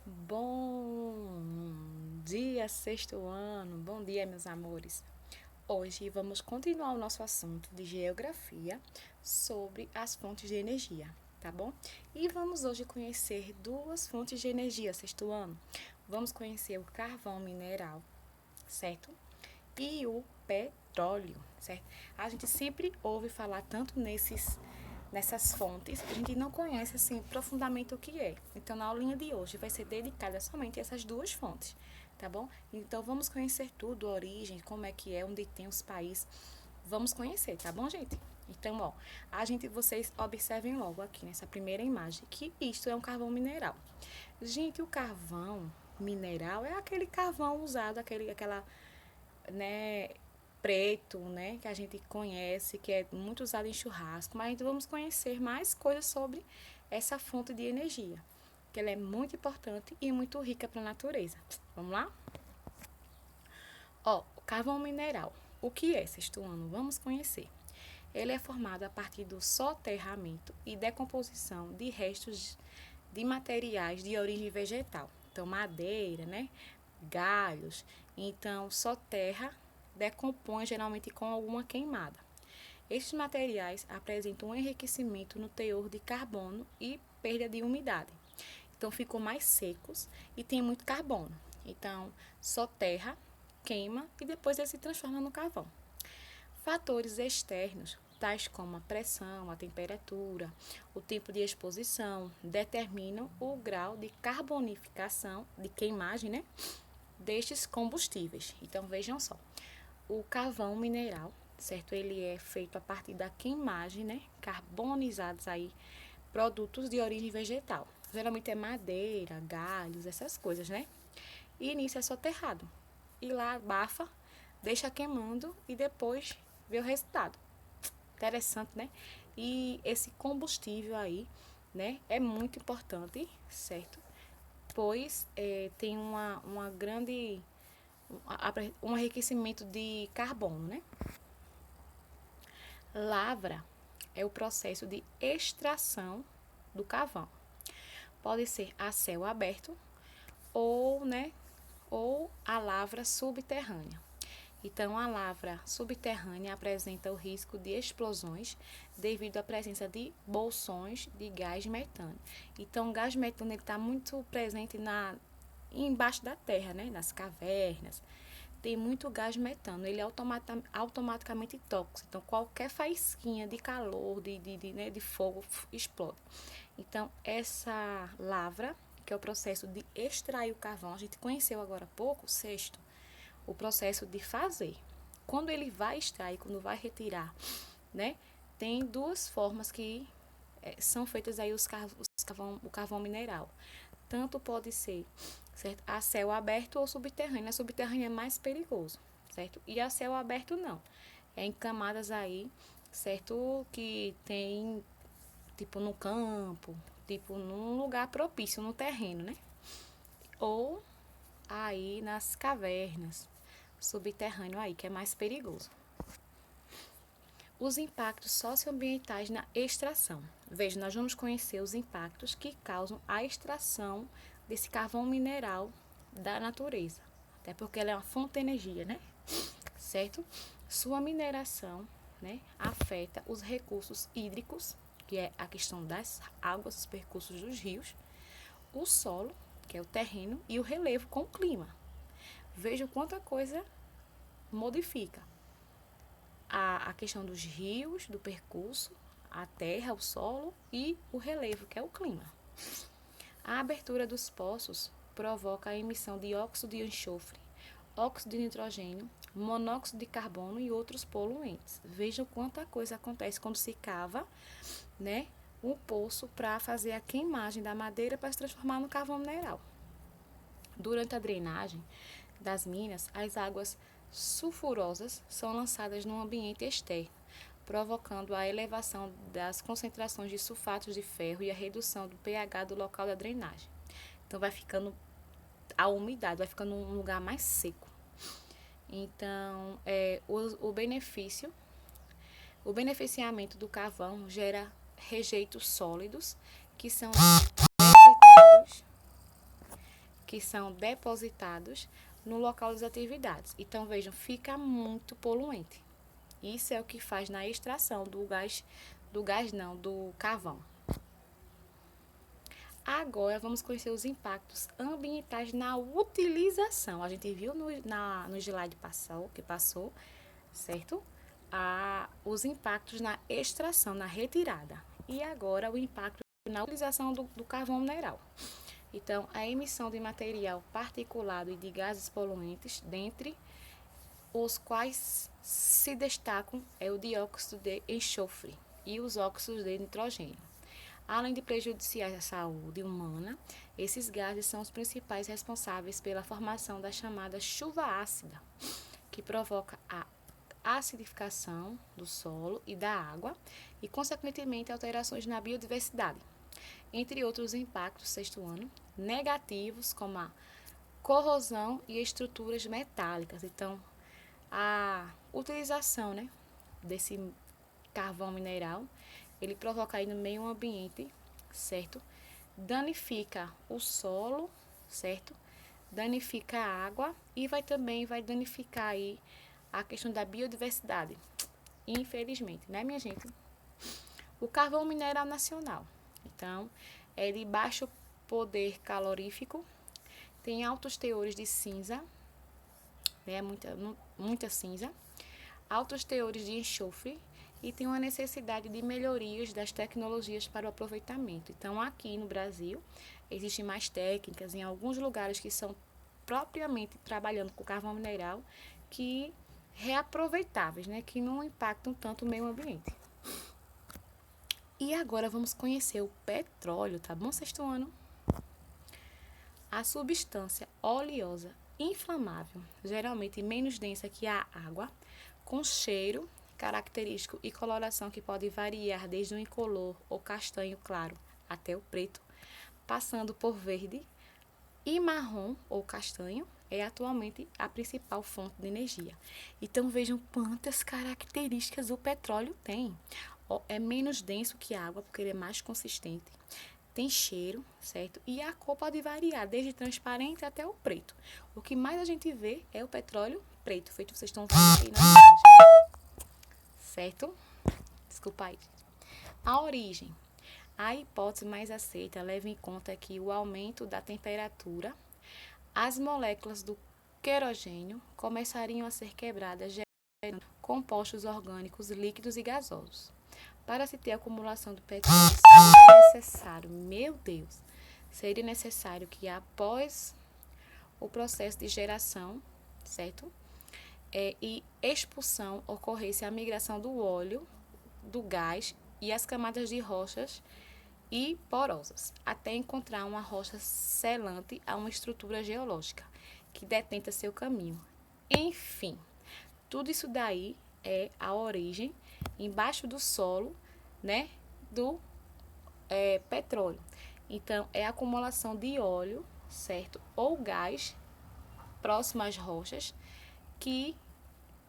Bom dia, sexto ano. Bom dia, meus amores. Hoje vamos continuar o nosso assunto de geografia sobre as fontes de energia, tá bom? E vamos hoje conhecer duas fontes de energia, sexto ano. Vamos conhecer o carvão mineral, certo? E o petróleo, certo? A gente sempre ouve falar tanto nessas fontes, a gente não conhece assim profundamente o que é. Então, na aulinha de hoje vai ser dedicada somente a essas duas fontes, tá bom? Então, vamos conhecer tudo, a origem, como é que é, onde tem os países. Vamos conhecer, tá bom, gente? Então, ó, vocês observem logo aqui nessa primeira imagem que isto é um carvão mineral. Gente, o carvão mineral é aquele carvão usado, aquela, né, preto, né, que a gente conhece, que é muito usado em churrasco, mas vamos conhecer mais coisas sobre essa fonte de energia, que ela é muito importante e muito rica para a natureza. Vamos lá? Ó, o carvão mineral. O que é, sexto ano? Vamos conhecer. Ele é formado a partir do soterramento e decomposição de restos de materiais de origem vegetal. Então, madeira, né? Galhos. Então, soterra, decompõe geralmente com alguma queimada. Estes materiais apresentam um enriquecimento no teor de carbono e perda de umidade. Então, ficam mais secos e tem muito carbono. Então, soterra, queima e depois ele se transforma no carvão. Fatores externos, tais como a pressão, a temperatura, o tempo de exposição, determinam o grau de carbonificação, de queimagem, né, destes combustíveis. Então, vejam só, o carvão mineral, certo? Ele é feito a partir da queimagem, né, carbonizados aí, produtos de origem vegetal. Geralmente é madeira, galhos, essas coisas, né? E nisso é soterrado. E lá abafa, deixa queimando e depois vê o resultado. Interessante, né? E esse combustível aí, né, é muito importante, certo? Pois tem uma grande um enriquecimento de carbono, né? Lavra é o processo de extração do carvão. Pode ser a céu aberto ou, né, ou a lavra subterrânea. Então, a lavra subterrânea apresenta o risco de explosões devido à presença de bolsões de gás metano. Então, o gás metano está muito presente embaixo da terra, né? Nas cavernas. Tem muito gás metano, ele é automaticamente tóxico. Então, qualquer faísquinha de calor, né, de fogo, explode. Então, essa lavra, que é o processo de extrair o carvão, a gente conheceu agora há pouco, sexto, o processo de fazer. Quando ele vai extrair, quando vai retirar, né, tem duas formas que são feitas aí o carvão mineral. Tanto pode ser, certo, a céu aberto ou subterrâneo. A subterrânea é mais perigoso, certo? E a céu aberto não. É em camadas aí, certo, que tem tipo no campo, tipo num lugar propício, no terreno, né? Ou aí nas cavernas, subterrâneo aí, que é mais perigoso. Os impactos socioambientais na extração. Veja, nós vamos conhecer os impactos que causam a extração desse carvão mineral da natureza. Até porque ela é uma fonte de energia, né? Certo? Sua mineração, né, afeta os recursos hídricos, que é a questão das águas, os percursos dos rios, o solo, que é o terreno, e o relevo com o clima. Veja quanta coisa modifica a questão dos rios, do percurso, a terra, o solo e o relevo, que é o clima. A abertura dos poços provoca a emissão de óxido de enxofre, óxido de nitrogênio, monóxido de carbono e outros poluentes. Vejam quanta coisa acontece quando se cava, né, um poço para fazer a queimagem da madeira para se transformar no carvão mineral. Durante a drenagem das minas, as águas sulfurosas são lançadas no ambiente externo, provocando a elevação das concentrações de sulfatos de ferro e a redução do pH do local da drenagem. Então vai ficando a umidade, vai ficando um lugar mais seco. Então, o beneficiamento do carvão gera rejeitos sólidos que são depositados que são depositados no local das atividades. Então, vejam, fica muito poluente. Isso é o que faz na extração do carvão. Agora, vamos conhecer os impactos ambientais na utilização. A gente viu no slide que passou, certo? Os impactos na extração, na retirada. E agora, o impacto na utilização do carvão mineral. Então, a emissão de material particulado e de gases poluentes, dentre os quais se destacam o dióxido de enxofre e os óxidos de nitrogênio. Além de prejudiciais à saúde humana, esses gases são os principais responsáveis pela formação da chamada chuva ácida, que provoca a acidificação do solo e da água e, consequentemente, alterações na biodiversidade. Entre outros impactos, sexto ano, negativos, como a corrosão e estruturas metálicas. Então, a utilização, desse carvão mineral, ele provoca aí no meio ambiente, certo? Danifica o solo, certo? Danifica a água e também vai danificar aí a questão da biodiversidade, infelizmente, né, minha gente? O carvão mineral nacional, então, é de baixo poder calorífico, tem altos teores de cinza, né, muita cinza, altos teores de enxofre e tem uma necessidade de melhorias das tecnologias para o aproveitamento. Então, aqui no Brasil, existem mais técnicas em alguns lugares que são propriamente trabalhando com carvão mineral, que reaproveitáveis, né, que não impactam tanto o meio ambiente. E agora vamos conhecer o petróleo, tá bom, sexto ano? A substância oleosa inflamável, geralmente menos densa que a água, com cheiro característico e coloração que pode variar desde um incolor ou castanho claro até o preto, passando por verde e marrom ou castanho, é atualmente a principal fonte de energia. Então vejam quantas características o petróleo tem. É menos denso que a água, porque ele é mais consistente. Tem cheiro, certo? E a cor pode variar, desde transparente até o preto. O que mais a gente vê é o petróleo preto, feito vocês estão vendo aí na imagem. Certo? Desculpa aí. A origem. A hipótese mais aceita leva em conta que o aumento da temperatura, as moléculas do querogênio começariam a ser quebradas, gerando compostos orgânicos líquidos e gasosos. Para se ter acumulação do petróleo, seria necessário que após o processo de geração, certo? E expulsão ocorresse a migração do óleo, do gás e as camadas de rochas e porosas, até encontrar uma rocha selante a uma estrutura geológica que detenta seu caminho. Enfim, tudo isso daí é a origem embaixo do solo, né, do petróleo. Então, é a acumulação de óleo, certo? Ou gás próximo às rochas que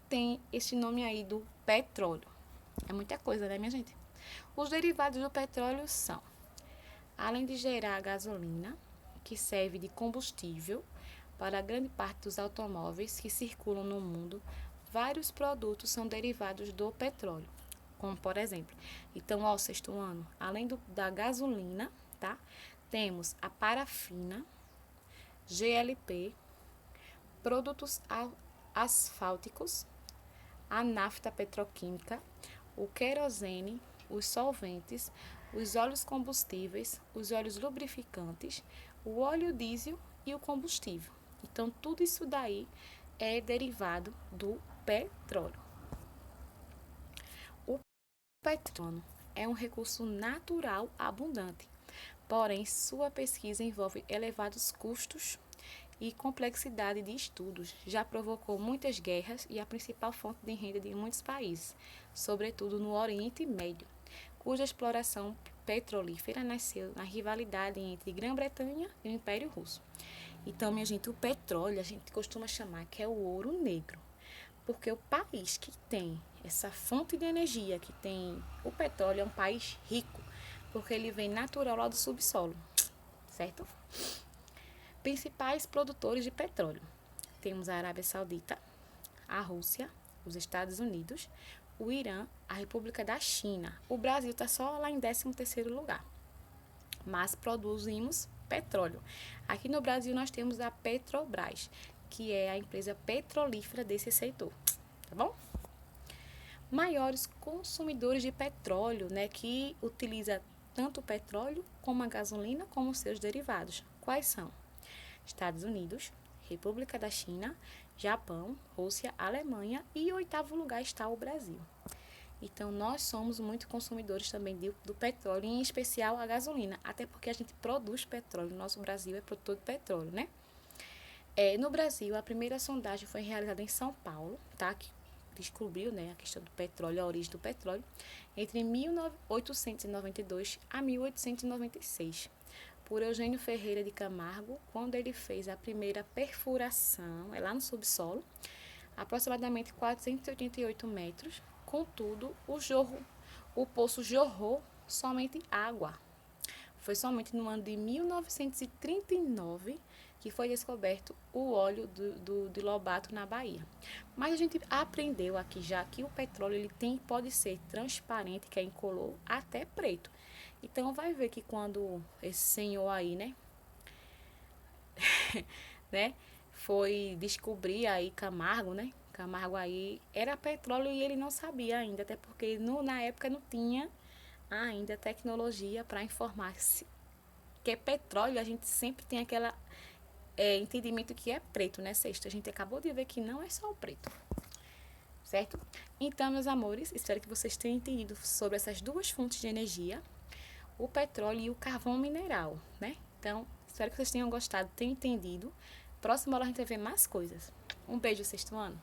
tem esse nome aí do petróleo. É muita coisa, né, minha gente? Os derivados do petróleo são, além de gerar a gasolina, que serve de combustível para grande parte dos automóveis que circulam no mundo, vários produtos são derivados do petróleo, como por exemplo, então, sexto ano, além da gasolina, tá? Temos a parafina, GLP, produtos asfálticos, a nafta petroquímica, o querosene, os solventes, os óleos combustíveis, os óleos lubrificantes, o óleo diesel e o combustível. Então, tudo isso daí é derivado do petróleo. O petróleo é um recurso natural abundante, porém, sua pesquisa envolve elevados custos e complexidade de estudos. Já provocou muitas guerras e a principal fonte de renda de muitos países, sobretudo no Oriente Médio, cuja exploração petrolífera nasceu na rivalidade entre Grã-Bretanha e o Império Russo. Então, minha gente, o petróleo a gente costuma chamar que é o ouro negro, porque o país que tem essa fonte de energia, que tem o petróleo, é um país rico, porque ele vem natural lá do subsolo, certo? Principais produtores de petróleo. Temos a Arábia Saudita, a Rússia, os Estados Unidos, o Irã, a República da China. O Brasil está só lá em 13º lugar. Mas produzimos petróleo. Aqui no Brasil nós temos a Petrobras, que é a empresa petrolífera desse setor, tá bom? Maiores consumidores de petróleo, né, que utiliza tanto o petróleo como a gasolina como seus derivados. Quais são? Estados Unidos, República da China, Japão, Rússia, Alemanha e em 8º lugar está o Brasil. Então, nós somos muito consumidores também do petróleo, em especial a gasolina, até porque a gente produz petróleo. Nosso Brasil é produtor de petróleo, né? No Brasil, a primeira sondagem foi realizada em São Paulo, tá? Que descobriu, né, a questão do petróleo, a origem do petróleo, entre 1892 a 1896, por Eugênio Ferreira de Camargo, quando ele fez a primeira perfuração, lá no subsolo, aproximadamente 488 metros. Contudo, o poço jorrou somente água. Foi somente no ano de 1939 que foi descoberto o óleo de Lobato na Bahia. Mas a gente aprendeu aqui já que o petróleo ele pode ser transparente, que é incolor, até preto. Então vai ver que quando esse senhor aí, né, foi descobrir aí Camargo, né? Camargo aí era petróleo e ele não sabia ainda, até porque na época não tinha ainda tecnologia para informar que é petróleo. A gente sempre tem aquele entendimento que é preto, né, Sexta? A gente acabou de ver que não é só o preto, certo? Então, meus amores, espero que vocês tenham entendido sobre essas duas fontes de energia, o petróleo e o carvão mineral, né? Então, espero que vocês tenham gostado, tenham entendido. Próxima aula a gente vai ver mais coisas. Um beijo, sexto ano.